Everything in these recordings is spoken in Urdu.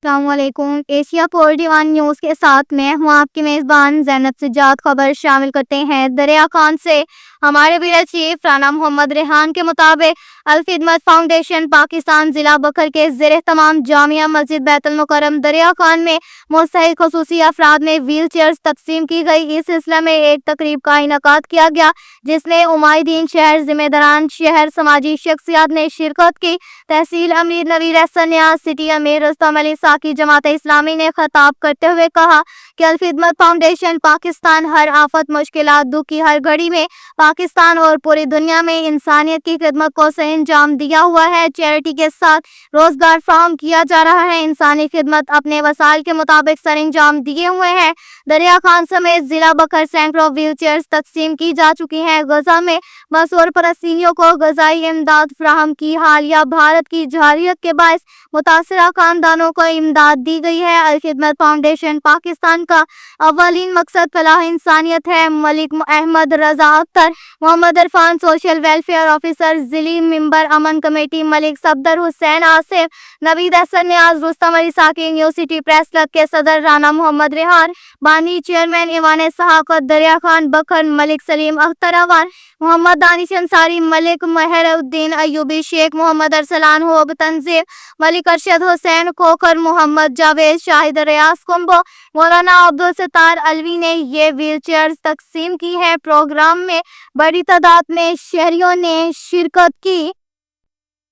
السلام علیکم۔ ایشیا پور ڈیوان نیوز کے ساتھ میں ہوں آپ کی میزبان زینب سجاد۔ خبر شامل کرتے ہیں دریا خان سے۔ ہمارے بیورو چیف رانا محمد ریحان کے مطابق الخدمت فاؤنڈیشن پاکستان ضلع بکر کے زیر اہتمام جامعہ مسجد بیت المکرم دریا خان میں مستحق خصوصی افراد میں ویل چیئرز تقسیم کی گئی۔ اس سلسلے میں ایک تقریب کا انعقاد کیا گیا جس میں عمائدین شہر، ذمہ داران شہر، سماجی شخصیات نے شرکت کی۔ تحصیل امیر نویر احسن نیاز، سٹی امیر رستم علی ساکی جماعت اسلامی نے خطاب کرتے ہوئے کہا کہ الخدمت فاؤنڈیشن پاکستان ہر آفت، مشکلات، دکھ کی ہر گھڑی میں پاکستان اور پوری دنیا میں انسانیت کی خدمت کو سر انجام دیا ہوا ہے۔ چیریٹی کے ساتھ روزگار فراہم کیا جا رہا ہے۔ انسانی خدمت اپنے وسائل کے مطابق سر انجام دیے ہوئے ہیں۔ دریا خان سمیت ضلع بکر سینکڑوں ویل چیئرز تقسیم کی جا چکی ہیں۔ غزہ میں مسور فلسطینیوں کو غذائی امداد فراہم کی۔ حالیہ بھارت کی جارحیت کے باعث متاثرہ خاندانوں کو امداد دی گئی ہے۔ الخدمت فاؤنڈیشن پاکستان کا اولین مقصد فلاح انسانیت ہے۔ ملک احمد رضا اختر، محمد عرفان سوشل ویلفیئر آفیسر، ضلعی ممبر امن کمیٹی، ملک صفدر حسین آصف، نوید احسن نیاز، رستم علی ساکی، یونیورسٹی پریس کلب کے صدر رانا محمد ریحان، بانی چیئرمین ایوان صحافت دریا خان بکر، ملک سلیم اختر اوان، محمد دانش انصاری، ملک مہر الدین ایوبی، شیخ محمد ارسلان ہوب تنظیم، ملک ارشد حسین کھوکھر، محمد جاوید شاہد، ریاض کمبو، مولانا عبدالستار علوی نے یہ ویل چیئرز تقسیم کی ہے۔ پروگرام میں بڑی تعداد میں شہریوں نے شرکت کی۔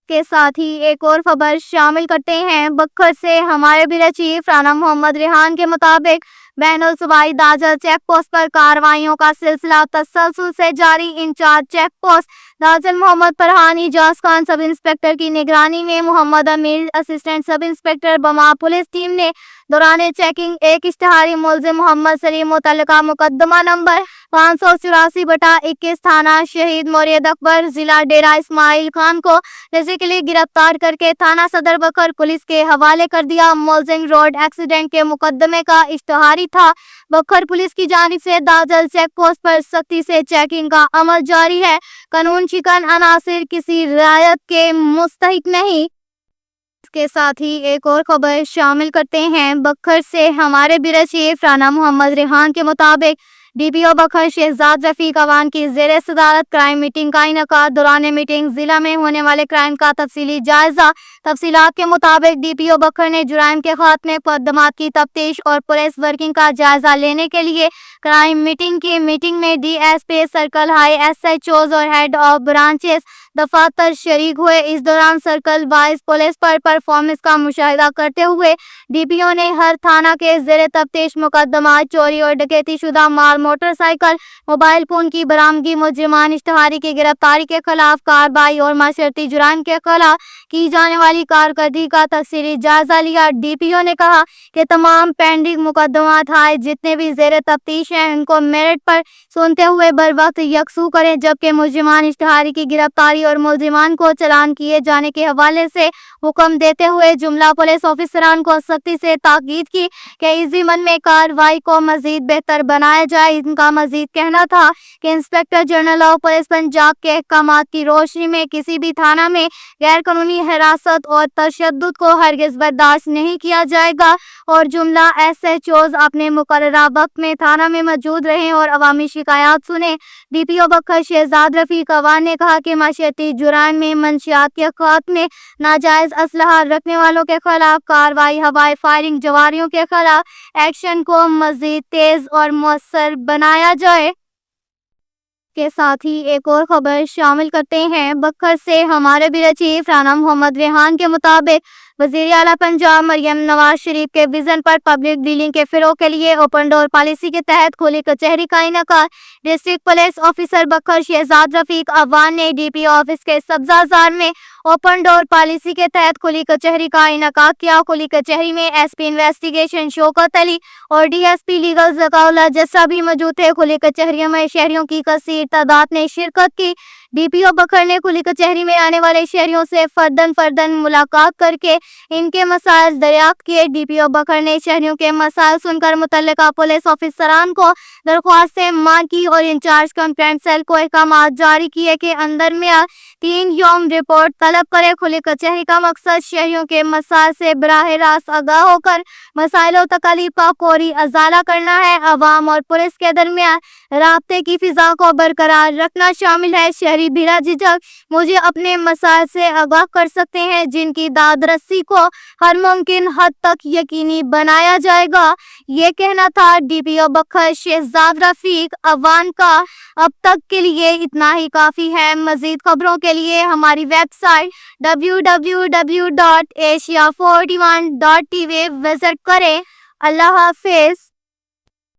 کے ساتھ ہی ایک اور خبر شامل کرتے ہیں بکر سے۔ ہمارے بیورو چیف رانا محمد ریحان کے مطابق بین الصوبائی داجل چیک پوسٹ پر کارروائیوں کا سلسلہ تسلسل سے جاری۔ انچارج چیک پوسٹ داجل محمد فرحان اعجاز خان سب انسپکٹر کی نگرانی میں محمد امیر اسسٹنٹ سب انسپکٹر بما پولیس ٹیم نے دوران چیکنگ ایک اشتہاری ملزم محمد سلیم متعلقہ مقدمہ نمبر 584/21 تھانہ شہید مرید اکبر ضلع ڈیرہ اسماعیل خان کو فزیکلی گرفتار کر کے تھانہ صدر بکر پولیس کے حوالے کر دیا۔ ملزم روڈ ایکسیڈنٹ کے مقدمے کا اشتہاری تھا۔ بکر پولیس کی جانب سے داجل چیک پوسٹ پر سختی سے چیکنگ کا عمل جاری ہے۔ قانون شکن عناصر کسی رعایت کے مستحق نہیں۔ اس کے ساتھ ہی ایک اور خبر شامل کرتے ہیں بکر سے۔ ہمارے بیورو چیف رانا محمد ریحان کے مطابق ڈی پی او بکر شہزاد رفیق اوان کی زیر صدارت کرائم میٹنگ کا انعقاد۔ دوران میٹنگ ضلع میں ہونے والے کرائم کا تفصیلی جائزہ۔ تفصیلات کے مطابق ڈی پی او بکر نے جرائم کے خاتمے، مقدمات کی تفتیش اور پولیس ورکنگ کا جائزہ لینے کے لیے کرائم میٹنگ کی۔ میٹنگ میں ڈی ایس پی سرکل، ہائی ایس ایچ اوز اور ہیڈ آف برانچز دفاتر شریک ہوئے۔ اس دوران سرکل وائز پولیس پر پرفارمنس کا مشاہدہ کرتے ہوئے ڈی پی او نے ہر تھانہ کے زیر تفتیش مقدمات، چوری اور ڈکیتی شدہ مال، موٹر سائیکل، موبائل فون کی برآمدگی، مجرمان اشتہاری کی گرفتاری کے خلاف کارروائی اور معاشرتی جرائم کے خلاف کی جانے والی کارکردگی کا تفصیلی جائزہ لیا۔ ڈی پی او نے کہا کہ تمام پینڈنگ مقدمات ہائے جتنے بھی زیر تفتیش ہیں ان کو میرٹ پر سنتے ہوئے بروقت یکسو کریں، جبکہ مجرمان اشتہاری کی گرفتاری اور ملزمان کو چلان کیے جانے کے حوالے سے حکم دیتے ہوئے جملہ پولیس آفیسران کو سختی سے تاکید کی کہ اس ضمن میں کارروائی کو مزید بہتر بنایا جائے۔ ان کا مزید کہنا تھا کہ inspector general of police Punjab کے احکامات کی روشنی میں کسی بھی تھانہ میں غیر قانونی حراست اور تشدد کو ہرگز برداشت نہیں کیا جائے گا اور جملہ ایس ایچ اوز اپنے مقررہ وقت میں تھانہ میں موجود رہیں اور عوامی شکایات سنیں۔ ڈی پی او بکر شہزاد رفیق اوان نے کہا کہ معاشرتی جرائم میں منشیات کے خاتمے، ناجائز اسلحہ رکھنے والوں کے خلاف کارروائی، ہوائی فائرنگ، جواریوں کے خلاف ایکشن کو مزید تیز اور مؤثر بنایا جائے۔ کے ساتھ ہی ایک اور خبر شامل کرتے ہیں بکر سے۔ ہمارے بیورو چیف رانا محمد ریحان کے مطابق وزیر اعلیٰ پنجاب مریم نواز شریف کے وژن پر پبلک ڈیلنگ کے فروغ کے لیے اوپن ڈور پالیسی کے تحت کھلی کچہری کا انعقاد۔ ڈسٹرکٹ پولیس آفیسر بکر شہزاد رفیق اوان نے ڈی پی او آفس کے سبزہ زار میں اوپن ڈور پالیسی کے تحت کھلی کچہری کا انعقاد کیا۔ کھلی کچہری میں S P investigation Shaukat Ali اور D S P legal Zaka Ullah جسا بھی موجود تھے۔ کھلی کچہریوں میں شہریوں کی کثیر تعداد نے شرکت کی۔ ڈی پی او بکر نے کھلی کچہری میں آنے والے شہریوں سے فرداً ملاقات کر کے ان کے مسائل دریافت کیے۔ ڈی پی او بکر نے شہریوں کے مسائل سن کر متعلقہ پولیس آفیسران کو درخواستیں مان کی اور انچارج کنپلینٹ سیل کو احکامات جاری کیے کہ اندر میعاد 3 یوم رپورٹ طلب طلب کرے. کھلی کچہری کا مقصد شہریوں کے مسائل سے براہ راست آگاہ ہو کر مسائل و تکالیف کا فوری ازالہ کرنا ہے. عوام اور پولیس کے درمیان رابطے کی فضا کو برقرار رکھنا شامل ہے. شہری بلا جھجک مجھے اپنے مسائل سے آگاہ کر سکتے ہیں، جن کی دادرسی کو ہر ممکن حد تک یقینی بنایا جائے گا. یہ کہنا تھا ڈی پی او بکھش شہزاد رفیق. عوام کا اب تک کے لیے اتنا ہی کافی ہے. مزید خبروں کے لیے ہماری ویب سائٹ www.asia41.tv وزٹ کریں. اللہ حافظ.